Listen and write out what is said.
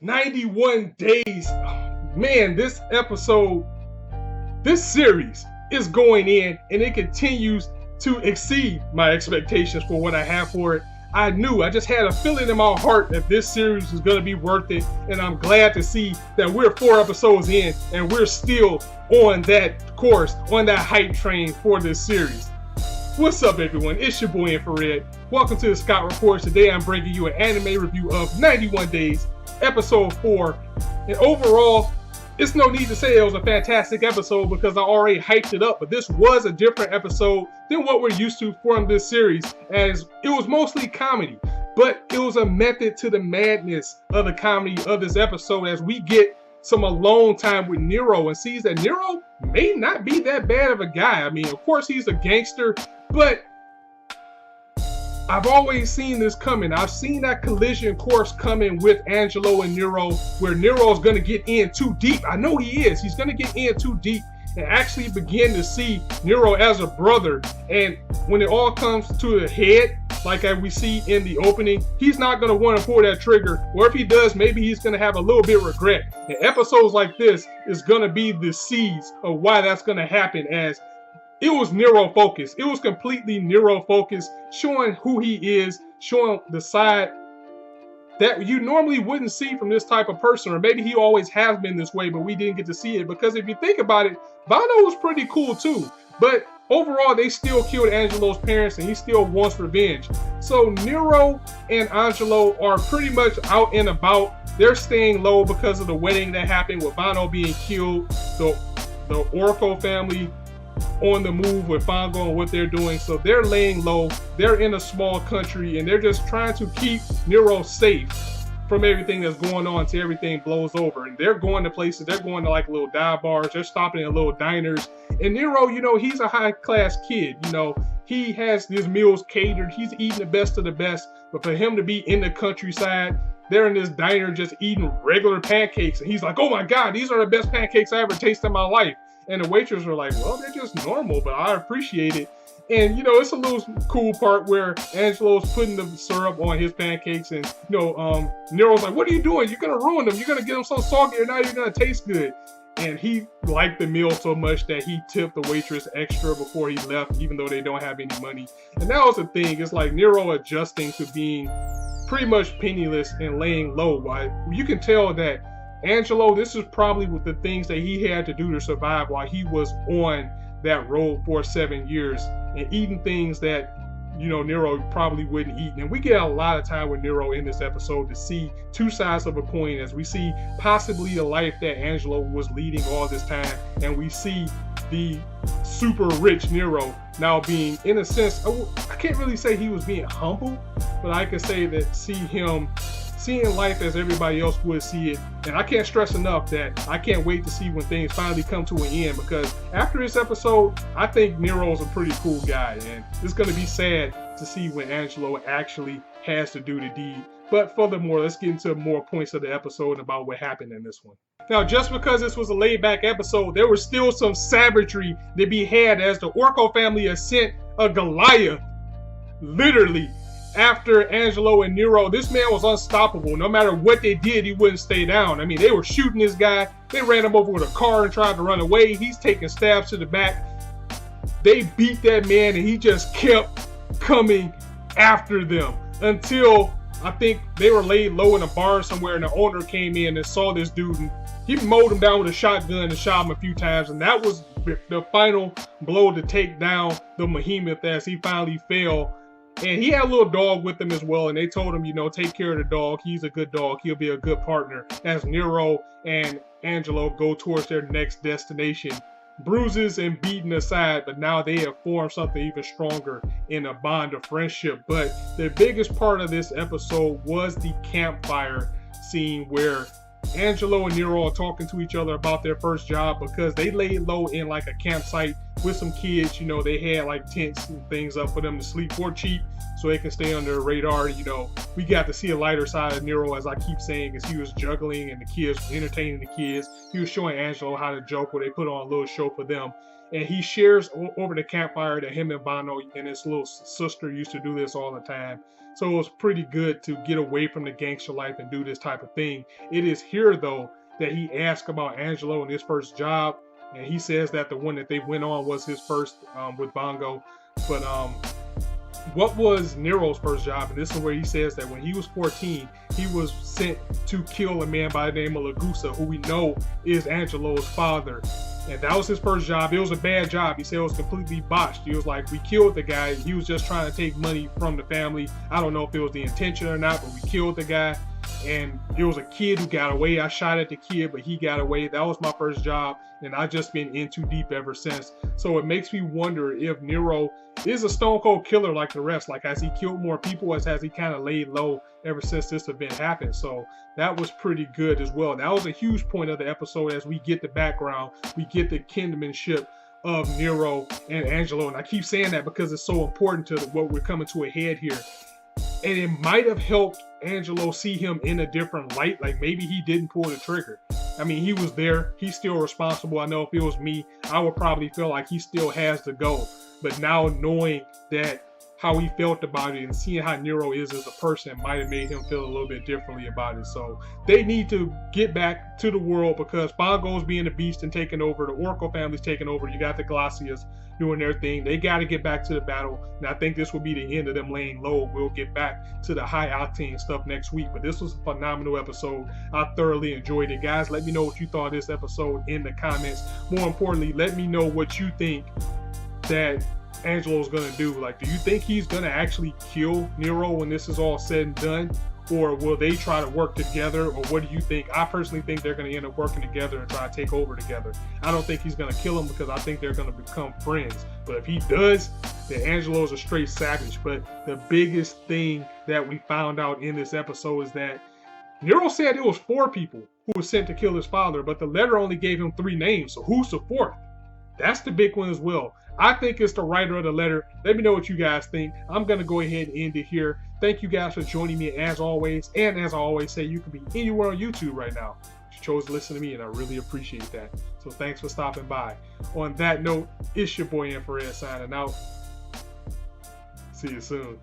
91 days. Man, this series is going in and it continues to exceed my expectations for what I have for it. I just had a feeling in my heart that this series is going to be worth it, and I'm glad to see that we're 4 episodes in and we're still on that course, on that hype train for this series. What's up, everyone? It's your boy Infrar-Ed. Welcome to the Scott Report. Today I'm bringing you an anime review of 91 Days, episode 4. And overall, it's no need to say it was a fantastic episode because I already hyped it up, but this was a different episode than what we're used to from this series, as it was mostly comedy. But it was a method to the madness of the comedy of this episode, as we get some alone time with Nero and sees that Nero may not be that bad of a guy. I mean, of course he's a gangster, but I've always seen this coming. I've seen that collision course coming with Angelo and Nero, where Nero's going to get in too deep. I know he is. He's going to get in too deep and actually begin to see Nero as a brother. And when it all comes to a head, like we see in the opening, he's not going to want to pull that trigger. Or if he does, maybe he's going to have a little bit of regret. And episodes like this is going to be the seeds of why that's going to happen, as it was Nero focused. It was completely Nero focused, showing who he is, showing the side that you normally wouldn't see from this type of person, or maybe he always has been this way, but we didn't get to see it. Because if you think about it, Vano was pretty cool too, but overall they still killed Angelo's parents and he still wants revenge. So Nero and Angelo are pretty much out and about. They're staying low because of the wedding that happened with Vano being killed, the Oracle family on the move with Fango and what they're doing. So they're laying low. They're in a small country and they're just trying to keep Nero safe from everything that's going on until everything blows over. And they're going to places. They're going to like little dive bars. They're stopping in little diners. And Nero, he's a high class kid. He has his meals catered. He's eating the best of the best. But for him to be in the countryside, they're in this diner just eating regular pancakes. And he's like, oh my God, these are the best pancakes I ever tasted in my life. And the waitress were like, well, they're just normal, but I appreciate it. And, it's a little cool part where Angelo's putting the syrup on his pancakes. And, Nero's like, what are you doing? You're going to ruin them. You're going to get them so soggy, and now you're going to taste good. And he liked the meal so much that he tipped the waitress extra before he left, even though they don't have any money. And that was the thing. It's like Nero adjusting to being pretty much penniless and laying low. Right? You can tell that Angelo, this is probably with the things that he had to do to survive while he was on that road for 7 years and eating things that, Nero probably wouldn't eat. And we get a lot of time with Nero in this episode to see two sides of a coin, as we see possibly the life that Angelo was leading all this time. And we see the super rich Nero now being, in a sense, I can't really say he was being humble, but I could say that seeing life as everybody else would see it. And I can't stress enough that I can't wait to see when things finally come to an end, because after this episode, I think Nero's a pretty cool guy, and it's going to be sad to see when Angelo actually has to do the deed. But furthermore, let's get into more points of the episode about what happened in this one. Now, just because this was a laid-back episode, there was still some savagery to be had, as the Oracle family has sent a Goliath, literally, after Angelo and Nero. This man was unstoppable. No matter what they did, he wouldn't stay down. I mean, they were shooting this guy. They ran him over with a car and tried to run away. He's taking stabs to the back. They beat that man and he just kept coming after them until I think they were laid low in a bar somewhere, and the owner came in and saw this dude, and he mowed him down with a shotgun and shot him a few times. And that was the final blow to take down the behemoth, as he finally fell. And he had a little dog with him as well, and they told him, take care of the dog. He's a good dog. He'll be a good partner. As Nero and Angelo go towards their next destination, bruises and beaten aside, but now they have formed something even stronger in a bond of friendship. But the biggest part of this episode was the campfire scene, where Angelo and Nero are talking to each other about their first job, because they laid low in like a campsite with some kids. They had like tents and things up for them to sleep for cheap, so they can stay under the radar. We got to see a lighter side of Nero, as I keep saying, as he was juggling and the kids, entertaining the kids. He was showing Angelo how to joke, where they put on a little show for them. And he shares over the campfire that him and Vano and his little sister used to do this all the time. So it was pretty good to get away from the gangster life and do this type of thing. It is here, though, that he asked about Angelo and his first job. And he says that the one that they went on was his first with Bongo. But what was Nero's first job? And this is where he says that when he was 14, he was sent to kill a man by the name of Lagusa, who we know is Angelo's father. And that was his first job. It was a bad job. He said it was completely botched. He was like, we killed the guy. He was just trying to take money from the family. I don't know if it was the intention or not, but we killed the guy. And it was a kid who got away. I shot at the kid, but he got away. That was my first job, and I've just been in too deep ever since. So it makes me wonder if Nero is a stone cold killer like the rest. Like, has he killed more people, as has he kind of laid low ever since this event happened? So that was pretty good as well. That was a huge point of the episode as we get the background, we get the kinship of Nero and Angelo. And I keep saying that because it's so important to what we're coming to a head here. And it might have helped Angelo see him in a different light. Like, maybe he didn't pull the trigger. I mean, he was there. He's still responsible. I know if it was me, I would probably feel like he still has to go. But now knowing that how he felt about it and seeing how Nero is as a person might have made him feel a little bit differently about it. So they need to get back to the world, because Bongo's being the beast and taking over. The Oracle family's taking over. You got the Glaciers doing their thing. They got to get back to the battle. And I think this will be the end of them laying low. We'll get back to the high octane stuff next week. But this was a phenomenal episode. I thoroughly enjoyed it. Guys, let me know what you thought of this episode in the comments. More importantly, let me know what you think that Angelo's gonna do. Like, do you think he's gonna actually kill Nero when this is all said and done, or will they try to work together, or what do you think? I personally think they're gonna end up working together and try to take over together. I don't think he's gonna kill him, because I think they're gonna become friends. But if he does, then Angelo's a straight savage. But the biggest thing that we found out in this episode is that Nero said it was 4 people who were sent to kill his father, but the letter only gave him 3 names. So who's the 4th? That's the big one as well. I think it's the writer of the letter. Let me know what you guys think. I'm going to go ahead and end it here. Thank you guys for joining me as always. And as I always say, you can be anywhere on YouTube right now. You chose to listen to me, and I really appreciate that. So thanks for stopping by. On that note, it's your boy Infrar-Ed signing out. See you soon.